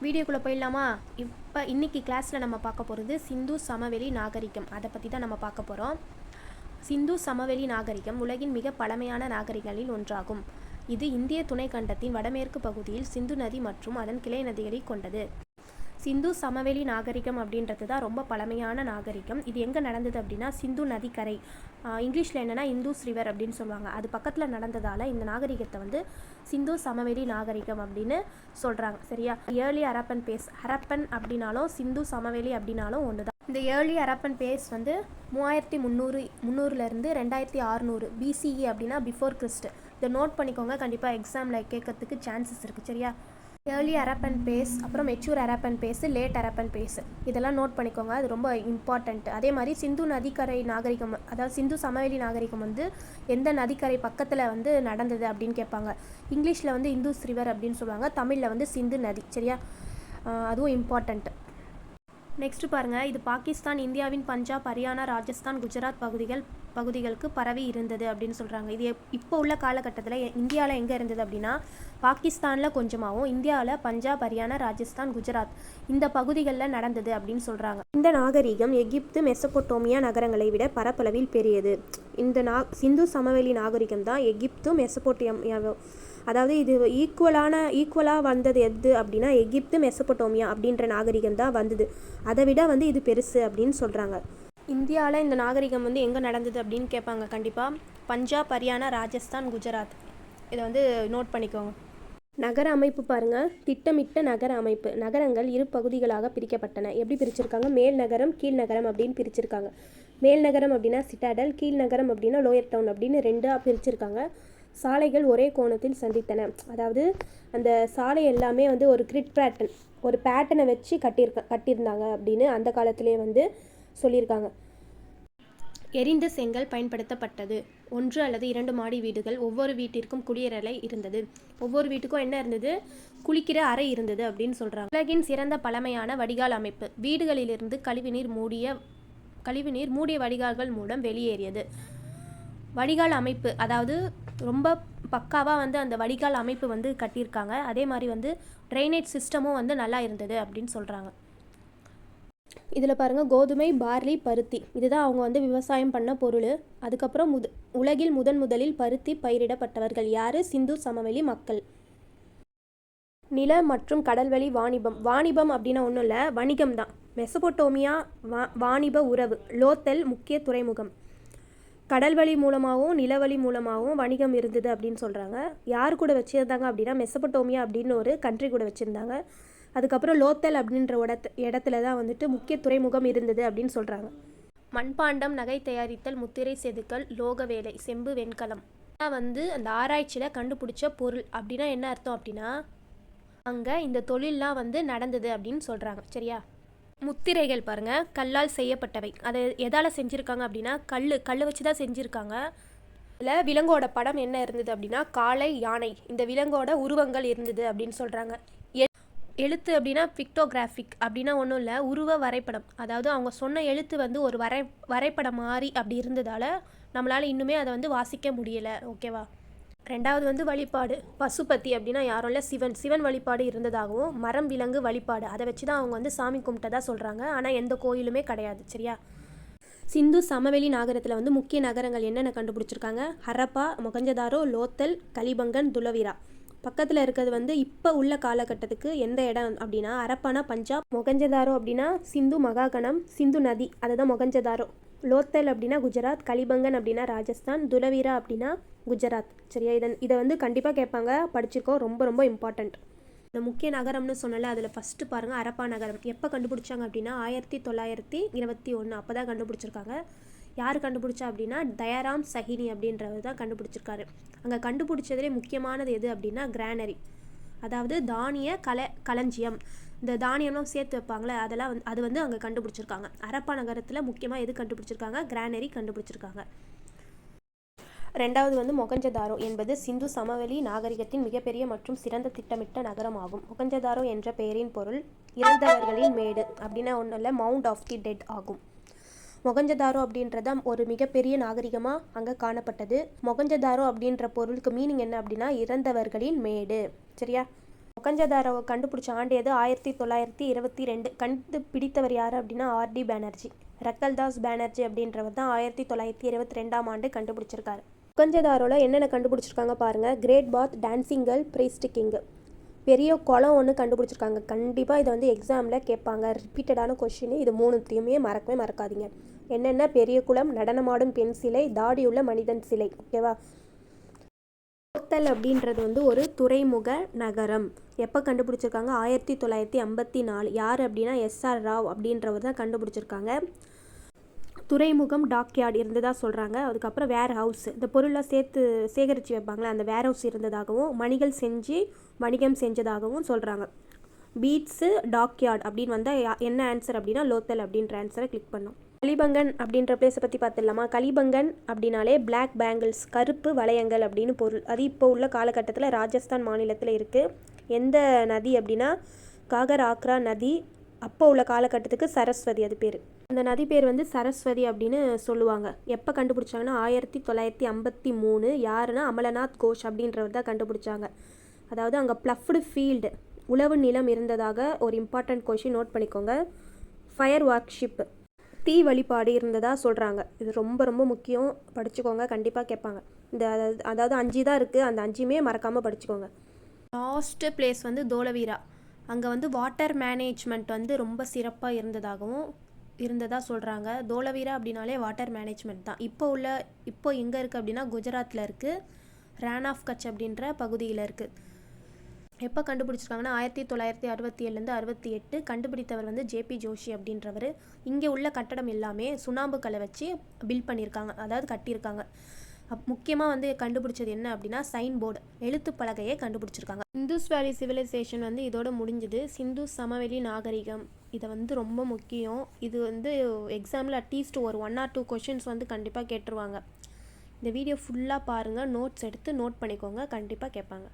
வீடியோக்குள்ளே போயிடலாமா? இன்னைக்கு கிளாஸில் நம்ம பார்க்க போகிறது சிந்து சமவெளி நாகரிகம். அதை பற்றி தான் நம்ம பார்க்க போகிறோம். சிந்து சமவெளி நாகரிகம் உலகின் மிக பழமையான நாகரிகங்களில் ஒன்றாகும். இது இந்திய துணைக்கண்டத்தின் வடமேற்கு பகுதியில் சிந்து நதி மற்றும் அதன் கிளை நதிகளை கொண்டது. சிந்து சமவெளி நாகரிகம் அப்படின்றது தான் ரொம்ப பழமையான நாகரிகம். இது எங்கே நடந்தது அப்படின்னா சிந்து நதிக்கரை, இங்கிலீஷில் என்னென்னா இந்தூஸ் ரிவர் அப்படின்னு சொல்லுவாங்க. அது பக்கத்தில் நடந்ததால் இந்த நாகரிகத்தை வந்து சிந்து சமவெளி நாகரிகம் அப்படின்னு சொல்கிறாங்க. சரியா? ஏர்லி ஹரப்பன் பேஸ், ஹரப்பன் அப்படின்னாலும் சிந்து சமவெளி அப்படின்னாலும் ஒன்று தான். இந்த ஏர்லி ஹரப்பன் பேஸ் வந்து 3300 2600 BCE அப்படின்னா பிஃபோர் கிறிஸ்ட். இதை நோட் பண்ணிக்கோங்க, கண்டிப்பாக எக்ஸாமில் கேட்கறதுக்கு சான்சஸ் இருக்குது. சரியா? ஏர்லி ஹரப்பன் பேஸ், அப்புறம் mature Harappan phase, late Harappan phase, இதெல்லாம் நோட் பண்ணிக்கோங்க, அது ரொம்ப இம்பார்ட்டண்ட். அதே மாதிரி சிந்து நதிக்கரை நாகரிகம், அதாவது சிந்து சமவெளி நாகரிகம் வந்து எந்த நதிக்கரை பக்கத்தில் வந்து நடந்தது அப்படின்னு கேட்பாங்க. இங்கிலீஷில் வந்து இந்தூஸ் ரிவர் அப்படின்னு சொல்லுவாங்க, தமிழில் வந்து சிந்து நதி. சரியா? அதுவும் இம்பார்ட்டண்ட். நெக்ஸ்ட் பாருங்கள், இது பாகிஸ்தான், இந்தியாவின் பஞ்சாப், ஹரியானா, ராஜஸ்தான், குஜராத் பகுதிகளுக்கு பரவி இருந்தது அப்படின்னு சொல்கிறாங்க. இது இப்போ உள்ள காலகட்டத்தில் இந்தியாவில் எங்கே இருந்தது அப்படின்னா பாகிஸ்தானில் கொஞ்சமாகவும், இந்தியாவில் பஞ்சாப், ஹரியானா, ராஜஸ்தான், குஜராத் இந்த பகுதிகளில் நடந்தது அப்படின்னு சொல்கிறாங்க. இந்த நாகரிகம் எகிப்து, மெசபொட்டோமியா நகரங்களை விட பரப்பளவில் பெரியது. இந்த சிந்து சமவெளி நாகரிகம் தான் எகிப்து, மெசபொட்டோமியாவோ, அதாவது இது ஈக்குவலாக வந்தது எது அப்படின்னா எகிப்து, மெசபொட்டோமியா அப்படின்ற நாகரிகம் தான் வந்தது. அதை விட வந்து இது பெருசு அப்படின்னு சொல்கிறாங்க. இந்தியாவில் இந்த நாகரிகம் வந்து எங்கே நடந்தது அப்படின்னு கேட்பாங்க கண்டிப்பாக. பஞ்சாப், ஹரியானா, ராஜஸ்தான், குஜராத், இதை வந்து நோட் பண்ணிக்கோங்க. நகர அமைப்பு பாருங்கள், திட்டமிட்ட நகர அமைப்பு. நகரங்கள் இரு பகுதிகளாக பிரிக்கப்பட்டன. எப்படி பிரிச்சிருக்காங்க? மேல் நகரம், கீழ் நகரம் அப்படின்னு பிரிச்சிருக்காங்க. மேல் நகரம் அப்படின்னா சிட்டாடல், கீழ் நகரம் அப்படின்னா லோயர் டவுன் அப்படின்னு ரெண்டாக பிரிச்சிருக்காங்க. சாலைகள் ஒரே கோணத்தில் சந்தித்தன. அதாவது அந்த சாலை எல்லாமே வந்து ஒரு கிரிட் பேட்டர்ன், ஒரு பேட்டர்னை வச்சு கட்டியிருந்தாங்க அப்படின்னு அந்த காலத்திலே வந்து சொல்லியிருக்காங்க. எரிந்த செங்கல் பயன்படுத்தப்பட்டது. 1 அல்லது 2 மாடி வீடுகள், ஒவ்வொரு வீட்டிற்கும் குளியலறை இருந்தது. ஒவ்வொரு வீட்டுக்கும் என்ன இருந்தது? குளிக்கிற அறை இருந்தது அப்படின்னு சொல்கிறாங்க. உலகின் சிறந்த பழமையான வடிகால் அமைப்பு. வீடுகளிலிருந்து கழிவுநீர் மூடிய வடிகால்கள் மூலம் வெளியேறியது. வடிகால் அமைப்பு, அதாவது ரொம்ப பக்காவாக வந்து அந்த வடிகால் அமைப்பு வந்து கட்டியிருக்காங்க. அதே மாதிரி வந்து ட்ரைனேஜ் சிஸ்டமும் வந்து நல்லா இருந்தது அப்படின்னு சொல்கிறாங்க. இதில் பாருங்கள், கோதுமை, பார்லி, பருத்தி, இதுதான் அவங்க வந்து விவசாயம் பண்ண பொருள். அதுக்கப்புறம் உலகில் முதலில் பருத்தி பயிரிடப்பட்டவர்கள் யார்? சிந்து சமவெளி மக்கள். நில மற்றும் கடல்வழி வாணிபம். வாணிபம் அப்படின்னா ஒன்றும் இல்லை, வணிகம் தான். மெசபொட்டோமியா வாணிப உறவு. லோத்தல் முக்கிய துறைமுகம். கடல்வழி மூலமாகவும் நிலவழி மூலமாகவும் வணிகம் இருந்தது அப்படின்னு சொல்கிறாங்க. யார் கூட வச்சுருந்தாங்க அப்படின்னா மெசபொட்டோமியா அப்படின்னு ஒரு கண்ட்ரி கூட வச்சுருந்தாங்க. அதுக்கப்புறம் லோத்தல் அப்படின்ற இடத்துல தான் வந்துட்டு முக்கிய துறைமுகம் இருந்தது அப்படின்னு சொல்கிறாங்க. மண்பாண்டம், நகை தயாரித்தல், முத்திரை செதுக்கல், லோக வேலை, செம்பு, வெண்கலம் வந்து அந்த ஆராய்ச்சியில் கண்டுபிடிச்ச பொருள். அப்படின்னா என்ன அர்த்தம் அப்படின்னா அங்கே இந்த தொழிலெலாம் வந்து நடந்தது அப்படின்னு சொல்கிறாங்க. சரியா? முத்திரைகள் பாருங்கள், கல்லால் செய்யப்பட்டவை. அதை எதால் செஞ்சுருக்காங்க அப்படின்னா கல் வச்சு தான் செஞ்சுருக்காங்க. இதில் விலங்கோட படம் என்ன இருந்தது அப்படின்னா காளை, யானை, இந்த விலங்கோட உருவங்கள் இருந்தது அப்படின்னு சொல்கிறாங்க. எழுத்து அப்படின்னா பிக்டோகிராஃபிக் அப்படின்னா ஒன்றும் இல்லை, உருவ வரைபடம். அதாவது அவங்க சொன்ன எழுத்து வந்து ஒரு வரைபடம் மாதிரி அப்படி இருந்ததால் நம்மளால் இன்னுமே அதை வந்து வாசிக்க முடியலை. ஓகேவா? ரெண்டாவது வந்து வழிபாடு. பசுபதி அப்படின்னா யாரும் இல்லை, சிவன் வழிபாடு இருந்ததாகவும், மரம், விலங்கு வழிபாடு, அதை வச்சு தான் அவங்க வந்து சாமி கும்பிட்டதா சொல்கிறாங்க. ஆனால் எந்த கோயிலுமே கிடையாது. சரியா? சிந்து சமவெளி நாகரத்தில் வந்து முக்கிய நகரங்கள் என்னென்ன கண்டுபிடிச்சிருக்காங்க? ஹரப்பா, மொகஞ்சதாரோ, லோத்தல், கலிபங்கன், துலவிரா. பக்கத்தில் இருக்கிறது வந்து இப்போ உள்ள காலகட்டத்துக்கு எந்த இடம் அப்படின்னா ஹரப்பானா பஞ்சாப், மொகஞ்சதாரோ அப்படின்னா சிந்து மகாகணம், சிந்து நதி, அதுதான் மொகஞ்சதாரோ. லோத்தல் அப்படின்னா குஜராத், கலிபங்கன் அப்படின்னா ராஜஸ்தான், துலவீரா அப்படின்னா குஜராத். சரியா? இதை வந்து கண்டிப்பாக கேட்பாங்க, படிச்சிருக்கோம், ரொம்ப ரொம்ப இம்பார்ட்டண்ட். இந்த முக்கிய நகரம்னு சொன்னால அதில் ஃபஸ்ட்டு பாருங்கள் ஹரப்பா நகரம். எப்போ கண்டுபிடிச்சாங்க அப்படின்னா 1921 அப்போ தான் கண்டுபிடிச்சிருக்காங்க. யார் கண்டுபிடிச்சா அப்படின்னா தயாராம் சஹினி அப்படின்றவர் தான் கண்டுபிடிச்சிருக்காரு. அங்கே கண்டுபிடிச்சதுலே முக்கியமானது எது அப்படின்னா கிரானரி, அதாவது தானிய களஞ்சியம். இந்த தானியம்லாம் சேர்த்து வைப்பாங்களே அதெல்லாம் அது வந்து அங்கே கண்டுபிடிச்சிருக்காங்க. ஹரப்பா நகரத்தில் முக்கியமாக எது கண்டுபிடிச்சிருக்காங்க? கிரானரி கண்டுபிடிச்சிருக்காங்க. ரெண்டாவது வந்து மொகஞ்சதாரோ என்பது சிந்து சமவெளி நாகரிகத்தின் மிகப்பெரிய மற்றும் சிறந்த திட்டமிட்ட நகரம் ஆகும். மொகஞ்சதாரோ என்ற பெயரின் பொருள் இறந்தவர்களின் மேடு அப்படின்னா ஒன்றும் இல்லை, மவுண்ட் ஆஃப் தி டெட் ஆகும். மொகஞ்சதாரோ அப்படின்றத ஒரு மிகப்பெரிய நாகரிகமாக அங்கே காணப்பட்டது. மொகஞ்சதாரோ அப்படின்ற பொருளுக்கு மீனிங் என்ன அப்படின்னா இறந்தவர்களின் மேடு. சரியா? மொகஞ்சதாரோவை கண்டுபிடிச்ச ஆண்டு எது? 1922. கண்டுபிடித்தவர் யார் அப்படின்னா ஆர்டி பேனர்ஜி. ரக்கல்தாஸ் பேனர்ஜி அப்படின்றவர் தான் 1922ஆம் ஆண்டு கண்டுபிடிச்சிருக்காரு. மொகஞ்சதாரோவில் என்னென்ன கண்டுபிடிச்சிருக்காங்க பாருங்கள். Great bath, dancing girl, priest king. பெரிய குளம் ஒன்று கண்டுபிடிச்சிருக்காங்க. கண்டிப்பாக இதை வந்து எக்ஸாமில் கேட்பாங்க. ரிப்பீட்டடான கொஷின். இது மூணுத்தையுமே மறக்கவே மறக்காதீங்க. என்னென்ன? பெரிய குளம், நடனமாடும் பெண் சிலை, தாடியுள்ள மனிதன் சிலை. ஓகேவா? லோத்தல் அப்படின்றது வந்து ஒரு துறைமுக நகரம். எப்போ கண்டுபிடிச்சிருக்காங்க? 1954. யார் அப்படின்னா SR ராவ் அப்படின்றவர் தான் கண்டுபிடிச்சிருக்காங்க. துறைமுகம் டாக்யார்டு இருந்ததாக சொல்கிறாங்க. அதுக்கப்புறம் வேர் ஹவுஸ், இந்த பொருளை சேகரித்து வைப்பாங்களே அந்த வேர் ஹவுஸ் இருந்ததாகவும், வணிகம் செஞ்சதாகவும் சொல்கிறாங்க. பீட்ஸு, டாக்யார்டு அப்படின்னு வந்தால் என்ன ஆன்சர் அப்படின்னா லோத்தல் அப்படின்ற ஆன்சரை கிளிக் பண்ணோம். கலிபங்கன் அப்படின்ற பிளேஸை பற்றி பார்த்துடலாமா? கலிபங்கன் அப்படின்னாலே பிளாக் பேங்கிள்ஸ், கருப்பு வளையங்கள் அப்படின்னு பொருள். அது இப்போ உள்ள காலகட்டத்தில் ராஜஸ்தான் மாநிலத்தில் இருக்குது. எந்த நதி அப்படின்னா காகர் ஆக்ரா நதி. அப்போ உள்ள காலகட்டத்துக்கு சரஸ்வதி அது பேர். அந்த நதி பேர் வந்து சரஸ்வதி அப்படின்னு சொல்லுவாங்க. எப்போ கண்டுபிடிச்சாங்கன்னா 1953. யாருன்னா அமலநாத் கோஷ் அப்படின்றவர் தான் கண்டுபிடிச்சாங்க. அதாவது அங்கே ப்ளஃப்டு ஃபீல்டு, உழவு நிலம் இருந்ததாக ஒரு இம்பார்ட்டண்ட் கொஷின் நோட் பண்ணிக்கோங்க. ஃபயர் ஒர்க்ஷிப், தீ வழிபாடு இருந்ததாக சொல்கிறாங்க. இது ரொம்ப ரொம்ப முக்கியம், படிச்சுக்கோங்க. கண்டிப்பாக கேட்பாங்க. அதாவது 5 தான் இருக்குது, அந்த 5மே மறக்காமல் படிச்சுக்கோங்க. லாஸ்ட்டு பிளேஸ் வந்து தோலவீரா. அங்கே வந்து வாட்டர் மேனேஜ்மெண்ட் வந்து ரொம்ப சிறப்பாக இருந்ததாக சொல்கிறாங்க. தோலவீரா அப்படின்னாலே வாட்டர் மேனேஜ்மெண்ட் தான். இப்போ எங்கே இருக்குது அப்படின்னா குஜராத்தில் இருக்குது. ரான் ஆஃப் கட்ச் அப்படின்ற பகுதியில் இருக்குது. எப்போ கண்டுபிடிச்சிருக்காங்கன்னா 1967 68. கண்டுபிடித்தவர் வந்து JP ஜோஷி அப்படின்றவர். இங்கே உள்ள கட்டடம் எல்லாமே சுண்ணாம்பு கல்லை வச்சு பில்ட் பண்ணியிருக்காங்க, அதாவது கட்டியிருக்காங்க. முக்கியமாக வந்து கண்டுபிடிச்சது என்ன அப்படின்னா சைன் போர்டு, எழுத்து பலகையை கண்டுபிடிச்சிருக்காங்க. இந்துஸ் வேலி சிவிலைசேஷன் வந்து இதோட முடிஞ்சுது. சிந்து சமவெளி நாகரிகம், இதை வந்து ரொம்ப முக்கியம். இது வந்து எக்ஸாமில் அட்லீஸ்ட் ஒரு 1 or 2 கொஷின்ஸ் வந்து கண்டிப்பாக கேட்டுருவாங்க. இந்த வீடியோ ஃபுல்லாக பாருங்கள், நோட்ஸ் எடுத்து நோட் பண்ணிக்கோங்க, கண்டிப்பாக கேட்பாங்க.